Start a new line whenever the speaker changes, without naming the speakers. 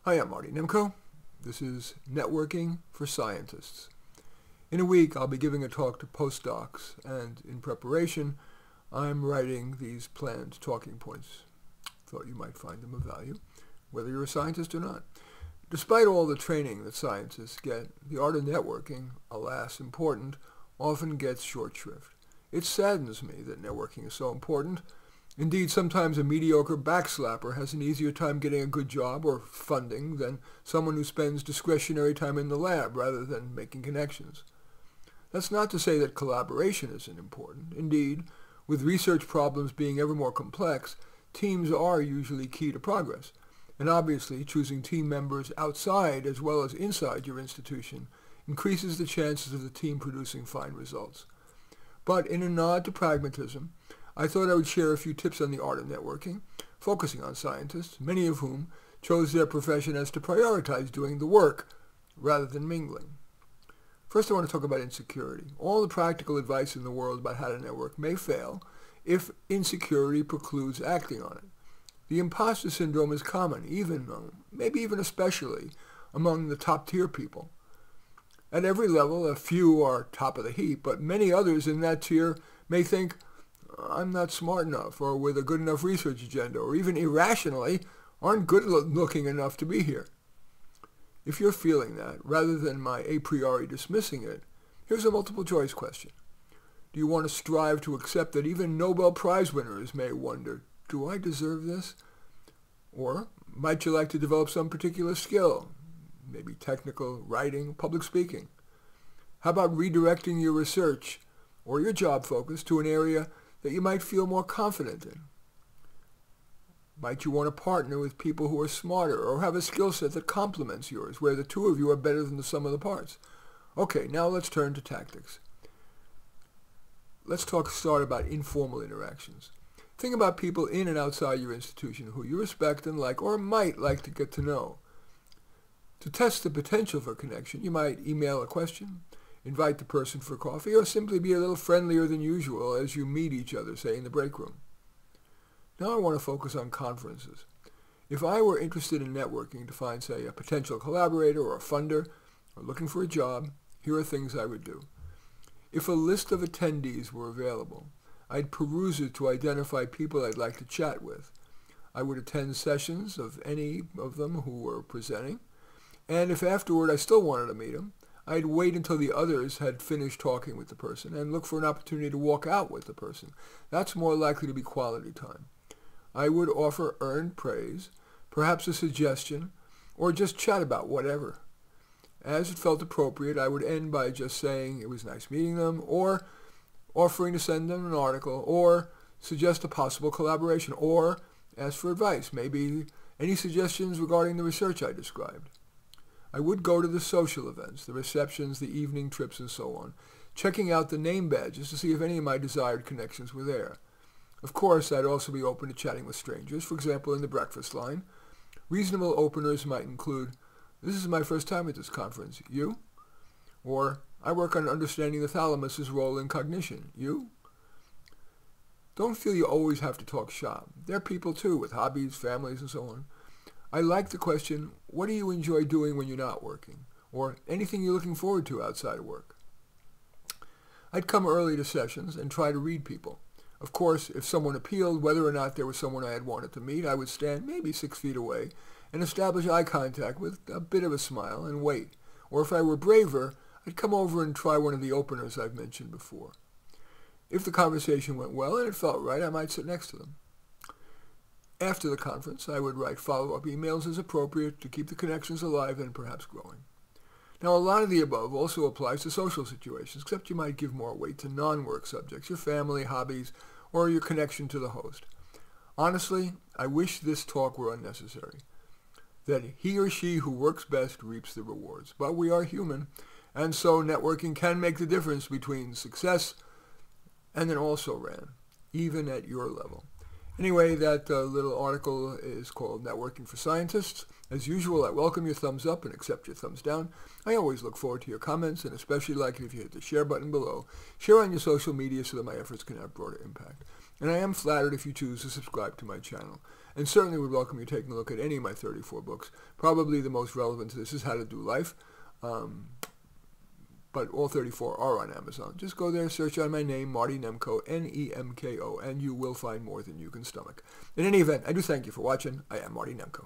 Hi, I'm Marty Nemko. This is Networking for Scientists. In a week, I'll be giving a talk to postdocs, and in preparation, I'm writing these planned talking points. Thought you might find them of value, whether you're a scientist or not. Despite all the training that scientists get, the art of networking, alas important, often gets short shrift. It saddens me that networking is so important. Indeed, sometimes a mediocre backslapper has an easier time getting a good job or funding than someone who spends discretionary time in the lab rather than making connections. That's not to say that collaboration isn't important. Indeed, with research problems being ever more complex, teams are usually key to progress. And obviously, choosing team members outside as well as inside your institution increases the chances of the team producing fine results. But in a nod to pragmatism, I thought I would share a few tips on the art of networking, focusing on scientists, many of whom chose their profession as to prioritize doing the work rather than mingling. First, I want to talk about insecurity. All the practical advice in the world about how to network may fail if insecurity precludes acting on it. The imposter syndrome is common, maybe even especially, among the top-tier people. At every level, a few are top of the heap, but many others in that tier may think, I'm not smart enough, or with a good enough research agenda, or even irrationally, aren't good looking enough to be here. If you're feeling that, rather than my a priori dismissing it, here's a multiple choice question. Do you want to strive to accept that even Nobel Prize winners may wonder, do I deserve this? Or might you like to develop some particular skill, maybe technical, writing, public speaking? How about redirecting your research or your job focus to an area that you might feel more confident in? Might you want to partner with people who are smarter or have a skill set that complements yours, where the two of you are better than the sum of the parts? Okay, now let's turn to tactics. Let's start about informal interactions. Think about people in and outside your institution who you respect and like or might like to get to know. To test the potential for connection, you might email a question, invite the person for coffee, or simply be a little friendlier than usual as you meet each other, say in the break room. Now I want to focus on conferences. If I were interested in networking to find, say, a potential collaborator or a funder, or looking for a job, here are things I would do. If a list of attendees were available, I'd peruse it to identify people I'd like to chat with. I would attend sessions of any of them who were presenting, and if afterward I still wanted to meet them, I'd wait until the others had finished talking with the person and look for an opportunity to walk out with the person. That's more likely to be quality time. I would offer earned praise, perhaps a suggestion, or just chat about whatever. As it felt appropriate, I would end by just saying it was nice meeting them, or offering to send them an article, or suggest a possible collaboration, or ask for advice, maybe any suggestions regarding the research I described. I would go to the social events, the receptions, the evening trips, and so on, checking out the name badges to see if any of my desired connections were there. Of course, I'd also be open to chatting with strangers, for example, in the breakfast line. Reasonable openers might include, this is my first time at this conference, you? Or, I work on understanding the thalamus's role in cognition, you? Don't feel you always have to talk shop. They're people too, with hobbies, families, and so on. I like the question, what do you enjoy doing when you're not working? Or anything you're looking forward to outside of work? I'd come early to sessions and try to read people. Of course, if someone appealed, whether or not there was someone I had wanted to meet, I would stand maybe 6 feet away and establish eye contact with a bit of a smile and wait. Or if I were braver, I'd come over and try one of the openers I've mentioned before. If the conversation went well and it felt right, I might sit next to them. After the conference, I would write follow-up emails as appropriate to keep the connections alive and perhaps growing. Now, a lot of the above also applies to social situations, except you might give more weight to non-work subjects, your family, hobbies, or your connection to the host. Honestly, I wish this talk were unnecessary, that he or she who works best reaps the rewards. But we are human, and so networking can make the difference between success and an also-ran, even at your level. Anyway, that little article is called Networking for Scientists. As usual, I welcome your thumbs up and accept your thumbs down. I always look forward to your comments, and especially like it if you hit the share button below. Share on your social media so that my efforts can have broader impact. And I am flattered if you choose to subscribe to my channel. and certainly would welcome you taking a look at any of my 34 books. Probably the most relevant to this is How to Do Life, but all 34 are on Amazon. Just go there, search on my name, Marty Nemko, Nemko, and you will find more than you can stomach. In any event, I do thank you for watching. I am Marty Nemko.